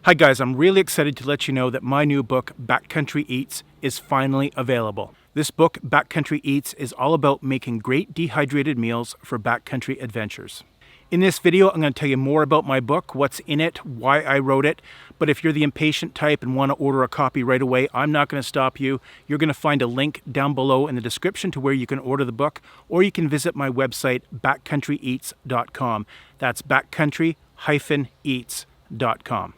Hi guys, I'm really excited to let you know that my new book, Backcountry Eats, is finally available. This book, Backcountry Eats, is all about making great dehydrated meals for backcountry adventures. In this video, I'm going to tell you more about my book, what's in it, why I wrote it, but if you're the impatient type and want to order a copy right away, I'm not going to stop you. You're going to find a link down below in the description to where you can order the book, or you can visit my website, backcountry-eats.com. That's backcountry-eats.com.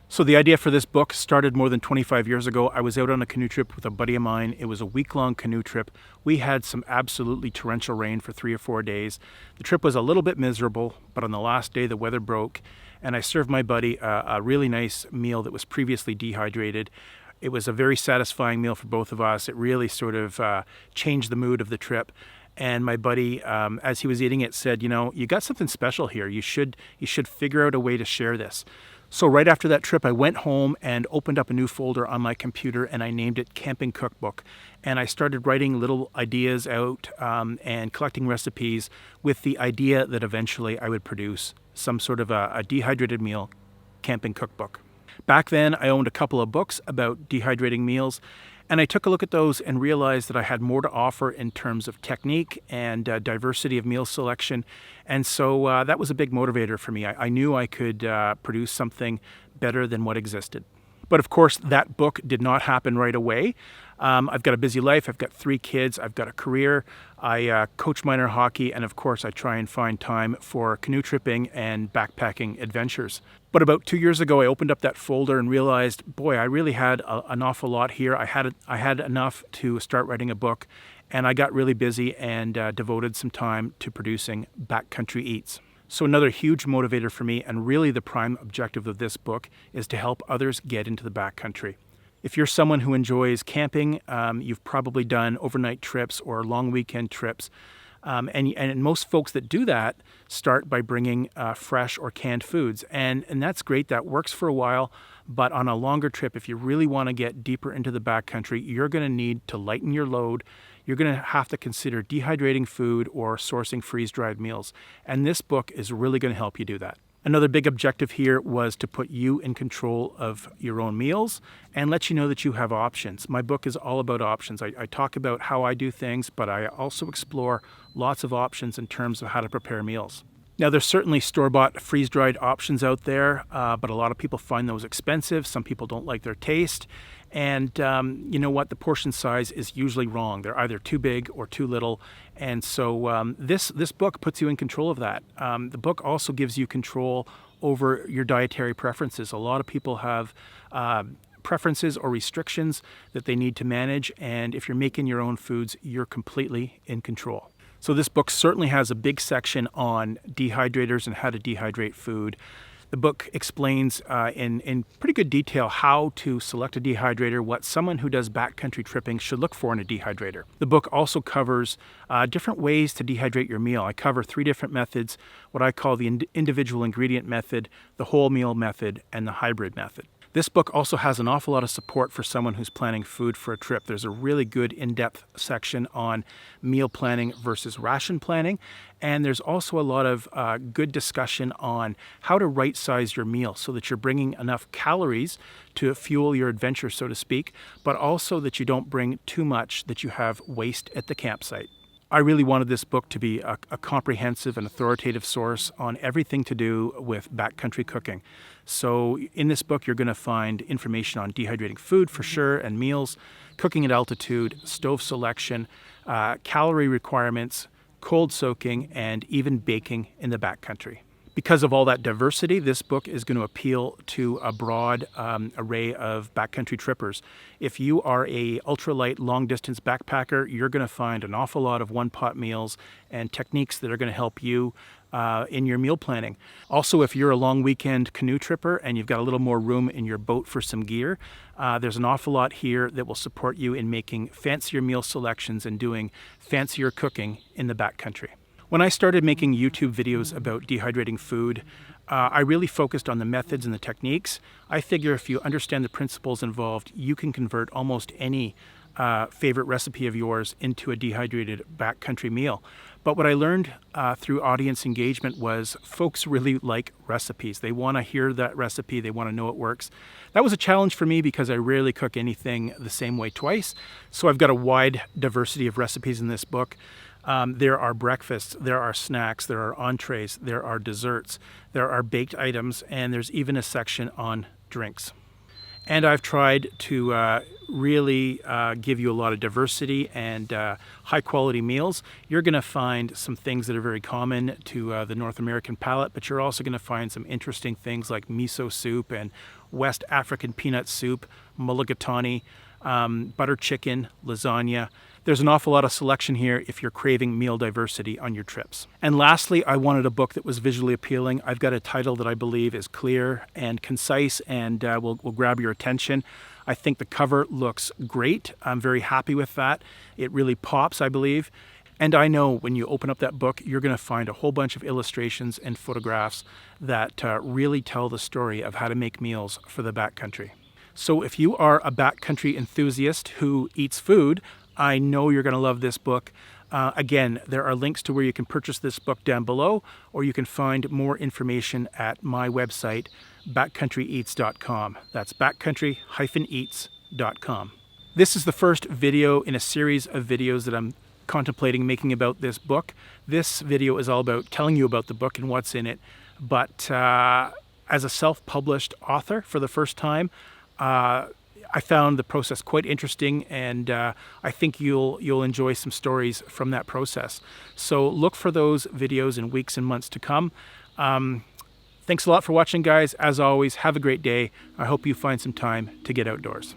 So the idea for this book started more than 25 years ago. I was out on a canoe trip with a buddy of mine. It was a week-long canoe trip. We had some absolutely torrential rain for 3 or 4 days. The trip was a little bit miserable, but on the last day the weather broke, and I served my buddy a really nice meal that was previously dehydrated. It was a very satisfying meal for both of us. It really sort of changed the mood of the trip. And my buddy, as he was eating it, said, "You know, you got something special here. You should figure out a way to share this." So right after that trip, I went home and opened up a new folder on my computer, and I named it Camping Cookbook. And I started writing little ideas out and collecting recipes with the idea that eventually I would produce some sort of a dehydrated meal camping cookbook. Back then, I owned a couple of books about dehydrating meals, and I took a look at those and realized that I had more to offer in terms of technique and diversity of meal selection. And so that was a big motivator for me. I knew I could produce something better than what existed. But of course, that book did not happen right away. I've got a busy life. I've got 3 kids. I've got a career. I coach minor hockey. And of course, I try and find time for canoe tripping and backpacking adventures. But about 2 years ago, I opened up that folder and realized, boy, I really had an awful lot here. I had enough to start writing a book. And I got really busy and devoted some time to producing Backcountry Eats. So another huge motivator for me, and really the prime objective of this book, is to help others get into the backcountry. If you're someone who enjoys camping, you've probably done overnight trips or long weekend trips. And most folks that do that start by bringing fresh or canned foods. And that's great. That works for a while. But on a longer trip, if you really want to get deeper into the backcountry, you're going to need to lighten your load. You're going to have to consider dehydrating food or sourcing freeze-dried meals. And this book is really going to help you do that. Another big objective here was to put you in control of your own meals and let you know that you have options. My book is all about options. I talk about how I do things, but I also explore lots of options in terms of how to prepare meals. Now, there's certainly store-bought freeze-dried options out there, but a lot of people find those expensive. Some people don't like their taste. And you know what? The portion size is usually wrong. They're either too big or too little. And so this book puts you in control of that. The book also gives you control over your dietary preferences. A lot of people have preferences or restrictions that they need to manage. And if you're making your own foods, you're completely in control. So this book certainly has a big section on dehydrators and how to dehydrate food. The book explains in pretty good detail how to select a dehydrator, what someone who does backcountry tripping should look for in a dehydrator. The book also covers different ways to dehydrate your meal. I cover 3 different methods, what I call the individual ingredient method, the whole meal method, and the hybrid method. This book also has an awful lot of support for someone who's planning food for a trip. There's a really good in-depth section on meal planning versus ration planning. And there's also a lot of good discussion on how to right-size your meal so that you're bringing enough calories to fuel your adventure, so to speak, but also that you don't bring too much that you have waste at the campsite. I really wanted this book to be a comprehensive and authoritative source on everything to do with backcountry cooking. So in this book, you're going to find information on dehydrating food for sure, and meals, cooking at altitude, stove selection, calorie requirements, cold soaking, and even baking in the backcountry. Because of all that diversity, this book is going to appeal to a broad array of backcountry trippers. If you are a ultralight long-distance backpacker, you're going to find an awful lot of one-pot meals and techniques that are going to help you in your meal planning. Also, if you're a long weekend canoe tripper and you've got a little more room in your boat for some gear, there's an awful lot here that will support you in making fancier meal selections and doing fancier cooking in the backcountry. When I started making YouTube videos about dehydrating food, I really focused on the methods and the techniques. I figure if you understand the principles involved, you can convert almost any favorite recipe of yours into a dehydrated backcountry meal. But what I learned through audience engagement was folks really like recipes. They want to hear that recipe. They want to know it works. That was a challenge for me because I rarely cook anything the same way twice. So I've got a wide diversity of recipes in this book. There are breakfasts, there are snacks, there are entrees, there are desserts, there are baked items, and there's even a section on drinks. And I've tried to really give you a lot of diversity and high quality meals. You're going to find some things that are very common to the North American palate, but you're also going to find some interesting things like miso soup and West African peanut soup, mulligatawny, butter chicken, lasagna. There's an awful lot of selection here if you're craving meal diversity on your trips. And lastly, I wanted a book that was visually appealing. I've got a title that I believe is clear and concise and will grab your attention. I think the cover looks great. I'm very happy with that. It really pops, I believe. And I know when you open up that book, you're going to find a whole bunch of illustrations and photographs that really tell the story of how to make meals for the backcountry. So if you are a backcountry enthusiast who eats food, I know you're going to love this book. Again, there are links to where you can purchase this book down below, or you can find more information at my website, backcountryeats.com. That's backcountry-eats.com. This is the first video in a series of videos that I'm contemplating making about this book. This video is all about telling you about the book and what's in it, but as a self-published author for the first time, I found the process quite interesting, and I think you'll enjoy some stories from that process. So look for those videos in weeks and months to come. Thanks a lot for watching, guys. As always, have a great day. I hope you find some time to get outdoors.